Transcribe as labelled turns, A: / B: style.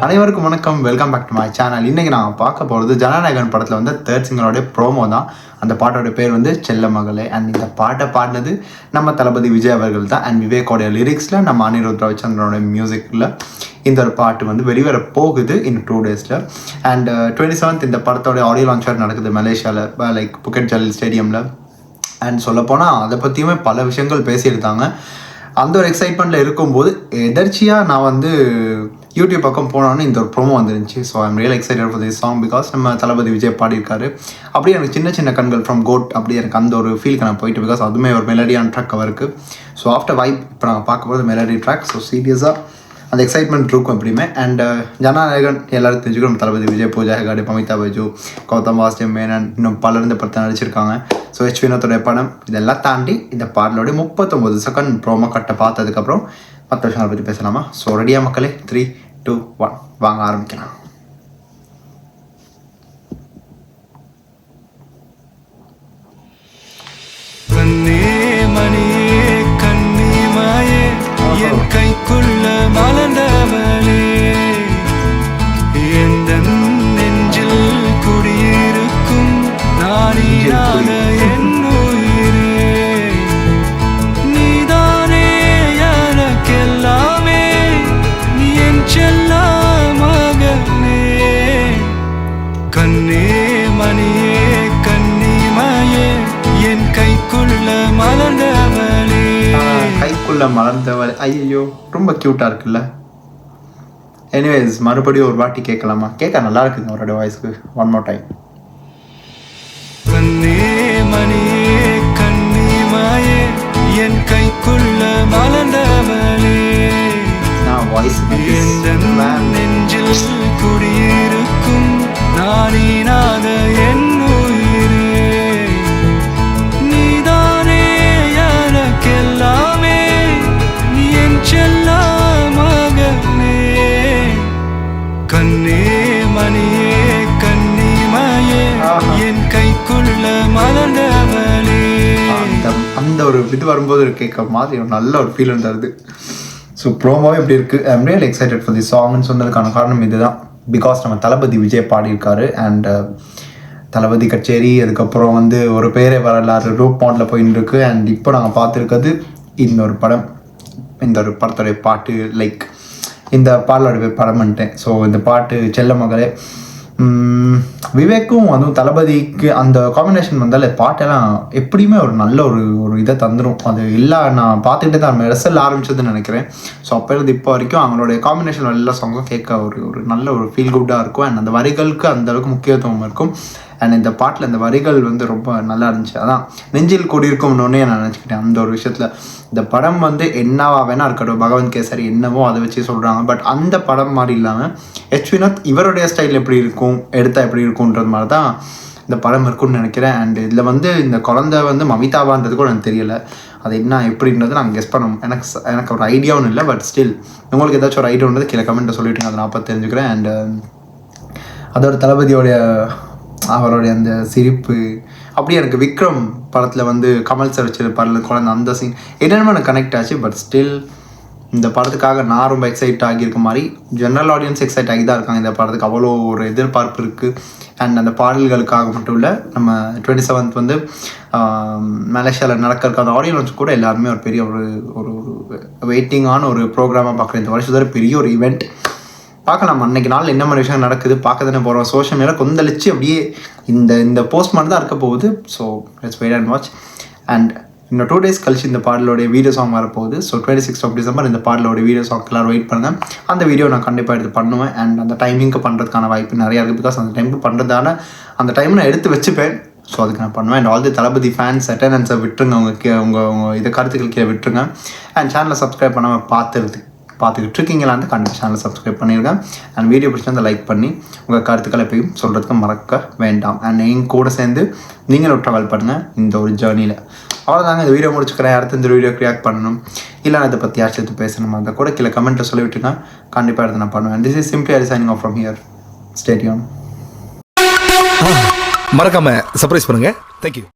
A: அனைவருக்கும் வணக்கம், welcome back to my channel. இன்றைக்கி நான் பார்க்க போகிறது ஜனநாயகன் படத்தில் வந்து தேர்ட் சிங்கரோடைய ப்ரோமோ தான். அந்த பாட்டோட பேர் வந்து செல்ல மகளே. அண்ட் இந்த பாட்டை பாடினது நம்ம தளபதி விஜய் அவர்கள் தான். அண்ட் விவேக்கோடைய லிரிக்ஸில் நம்ம அனிருத் ரவிச்சந்திரனோட மியூசிக்கில் இந்த ஒரு பாட்டு வந்து வெளிவர போகுது இன் 2 டேஸில். அண்ட் 27th இந்த படத்தோட ஆடியோ லான்ச் நடக்குது மலேசியாவில், லைக் புக்கெட் ஜலீல் ஸ்டேடியமில். அண்ட் சொல்லப்போனால் அதை பற்றியுமே பல விஷயங்கள் பேசியிருந்தாங்க. அந்த ஒரு எக்ஸைட்மெண்ட்டில் இருக்கும்போது எதர்ச்சியாக நான் வந்து யூடியூப் பக்கம் போனோன்னு இந்த ஒரு ப்ரோமோ வந்துருந்துச்சு. So I'm real excited for this song because நம்ம தளபதி விஜய் பாடியிருக்காரு. அப்படியே எனக்கு சின்ன சின்ன கண்கள் ஃப்ரம் கோட் அப்படியே எனக்கு அந்த ஒரு ஃபீலுக்கு நான் போயிட்டு, பிகாஸ் அதுவுமே ஒரு மெலடியான ட்ராக் அவருக்கு. ஸோ ஆஃப்டர் வைப் இப்போ நாங்கள் பார்க்கும்போது மெலடி ட்ராக். ஸோ சீரியஸாக அந்த எக்ஸைட்மெண்ட் இருக்கும் எப்படியுமே. அண்ட் ஜனநாயகன் எல்லாரும் தெரிஞ்சுக்கணும், நம்ம தளபதி விஜய், பூஜா ஹெகாடே, பமிதா பைஜு, கௌதம் வாசுதேவ் மேனன், இன்னும் பலர் இந்த படத்தை நடிச்சிருக்காங்க. ஸோ எச் வினோத்தோடைய படம் இதெல்லாம் தாண்டி இந்த பாடலோடைய 39 செகண்ட் ப்ரோமோ கட்டை பார்த்ததுக்கப்புறம் 10 விஷயங்களை பற்றி பேசலாமா? ஸோ ரெடியா மக்களே? 3, 2, 1 வாங்க ஆரம்பிக்கலாம்.
B: கைக்குள்ள மலர்ந்தவளே, எந்த நெஞ்சில் குடியிருக்கும் நானியான என் உயிரே, நீதானே எனக்கெல்லாமே, நீ என் செல்ல மகனே, கண்ணே மணியே கன்னிமையே, என் கைக்குள்ள மலர்ந்தவளே.
A: கைக்குள்ள மலர்ந்தவள், ஐயோ ரொம்ப க்யூட்டாக இருக்குல்ல. எனிவேஸ் மறுபடியும் ஒரு வாட்டி கேட்கலாமா? கேட்க நல்லா இருக்குங்க அவரோட வாய்ஸ்க்கு. One more time.
B: கண்ணே மணியே கன்னிமையே, என் கைக்குள்ள மலர்ந்தவளே,
A: நான் வாய்ஸ்
B: நெஞ்சில் குடியிருக்கும் நானினாத என் உயிரே, நீதானே எனக்கெல்லாமே, நீ என் செல்ல மகனே, கண்ணே மணியே கன்னிமையே, என் கைக்குள்ள மலர்ந்தவளே.
A: அந்த ஒரு இது வரும்போது கேட்க மாதிரி ஒரு நல்ல ஒரு ஃபீல் தருது. ஸோ ப்ரோமோவே எப்படி இருக்குது. I'm real excited for the சாங்னு சொன்னதுக்கான காரணம் இதுதான். பிகாஸ் நம்ம தளபதி விஜய் பாடியிருக்காரு. அண்ட் தளபதி கச்சேரி, அதுக்கப்புறம் வந்து ஒரு பேரே வரலாறு ரூப் பாண்டில் போயின்னு இருக்கு. அண்ட் இப்போ நாங்கள் பார்த்துருக்கிறது இந்த ஒரு படம், இந்த ஒரு படத்தோடைய பாட்டு, லைக் இந்த பாடலோடைய படம் பண்ணிட்டேன். ஸோ இந்த பாட்டு செல்ல மகளே, விவேக்கும் அதுவும் தளபதிக்கு அந்த காம்பினேஷன் வந்தால் பாட்டெல்லாம் எப்படியுமே ஒரு நல்ல ஒரு இதை தந்துடும். அது இல்லை, நான் பார்த்துக்கிட்டே தான் ரெசல் ஆரம்பிச்சதுன்னு நினைக்கிறேன். ஸோ அப்போ இருந்து இப்போ வரைக்கும் அவங்களுடைய காம்பினேஷன் எல்லா சாங்கும் கேட்க ஒரு நல்ல ஒரு ஃபீல் குட்டாக இருக்கும். அண்ட் அந்த வரிகளுக்கு அந்த அளவுக்கு முக்கியத்துவம் இருக்கும். அண்ட் இந்த பாட்டில் இந்த வரிகள் வந்து ரொம்ப நல்லா இருந்துச்சு. அதான் நெஞ்சில் கூடியிருக்கும்னு நான் நினச்சிக்கிட்டேன். அந்த ஒரு விஷயத்தில் இந்த படம் வந்து என்னவா வேணா இருக்கட்டும், பகவந்த் கேசரி என்னவோ அதை வச்சு சொல்கிறாங்க. பட் அந்த படம் மாதிரி இல்லாமல் எச் வினோத் இவருடைய ஸ்டைல் எப்படி இருக்கும், எடுத்தால் எப்படி இருக்கும்ன்றது மாதிரி தான் இந்த படம் இருக்கும்னு நினைக்கிறேன். அண்ட் இதில் வந்து இந்த குழந்தை வந்து மமிதாவான்றது கூட எனக்கு தெரியலை. அது என்ன எப்படின்றது நாங்கள் கெஸ் பண்ணோம். எனக்கு ஒரு ஐடியாவும் இல்லை. பட் ஸ்டில் உங்களுக்கு ஏதாச்சும் ஒரு ஐடியான்றது கீழே கமெண்ட்டை சொல்லிவிட்டுங்க, அதை நான் பார்த்து தெரிஞ்சுக்கிறேன். அண்ட் அதோட தளபதியோடைய அவருடைய அந்த சிரிப்பு, அப்படியே எனக்கு விக்ரம் படத்தில் வந்து கமல் சார் வச்சிருப்பார்ல குழந்தை, அந்த சீன் என்னென்னமோ எனக்கு கனெக்ட் ஆச்சு. பட் ஸ்டில் இந்த படத்துக்காக நான் ரொம்ப எக்ஸைட் ஆகியிருக்க மாதிரி ஜென்ரல் ஆடியன்ஸ் எக்ஸைட் ஆகி தான் இருக்காங்க. இந்த படத்துக்கு அவ்வளோ ஒரு எதிர்பார்ப்பு இருக்குது. அண்ட் அந்த பாடல்களுக்காக மட்டும் இல்லை, நம்ம 27th வந்து மலேசியாவில் நடக்கிறதுக்கு அந்த ஆடியோ லான்ச் கூட எல்லாருமே ஒரு பெரிய ஒரு வெயிட்டிங்கான ஒரு ப்ரோக்ராமாக பார்க்குறேன். இந்த வருஷத்தோட பெரிய ஒரு ஈவெண்ட் பார்க்கலாம். அன்றைக்கி நாள் என்ன மாதிரி விஷயம் நடக்குது பார்க்க தானே போகிறோம். சோஷியல் மீடியா கொந்தளிச்சு அப்படியே இந்த போஸ்ட் மட்டும் தான் இருக்க போகுது. So let's wait and watch. And இன்னும் 2 days கழிச்சு இந்த பாடலோடைய வீடியோ சாங் வரப்போகுது. ஸோ 26th of December இந்த பாடலோடைய வீடியோ சாங் எல்லோரும் வெயிட் பண்ணுங்கள். அந்த வீடியோ நான் கண்டிப்பாக எடுத்து பண்ணுவேன். அண்ட் அந்த டைமிங்க்கு பண்ணுறதுக்கான வாய்ப்பு நிறையா இருக்குது. பிகாஸ் அந்த டைமுக்கு பண்ணுறதான அந்த டைம் நான் எடுத்து வச்சுப்பேன். ஸோ அதுக்கு நான் பண்ணுவேன். And all the Thalapathy fans அட்டெண்டன்ஸை விட்டுருங்க, உங்கள் இதை கருத்துக்கள் கீழே விட்டுருங்க. அண்ட் சேனலை சப்ஸ்கிரைப் பண்ணாமல் பார்த்துக்கிட்டு இருக்கீங்களான்னு கண்டிப்பாக சேனலை சப்ஸ்கிரைப் பண்ணியிருக்கேன். அண்ட் வீடியோ பிடிச்சிருந்தா லைக் பண்ணி உங்கள் கருத்துக்களை எப்பயும் சொல்கிறதுக்கு மறக்க வேண்டாம். அண்ட் எங்கள் கூட சேர்ந்து நீங்களும் ட்ராவல் பண்ணுங்கள் இந்த ஒரு ஜேர்னியில். அவ்வளோதாங்க, இந்த வீடியோ முடிச்சுக்கிறேன். அடுத்து இந்த வீடியோ ரியாக்ட் பண்ணணும், இல்லை அதை பற்றி யாராச்சும் பேசணுமா அதை கூட கீழே கமெண்ட்டில் சொல்லிவிட்டுங்க. கண்டிப்பாக எடுத்து நான் பண்ணுவேன். This is simply R signing off from here. Stay tune.
C: மறக்காம சர்ப்ரைஸ் பண்ணுங்க. தேங்க்யூ.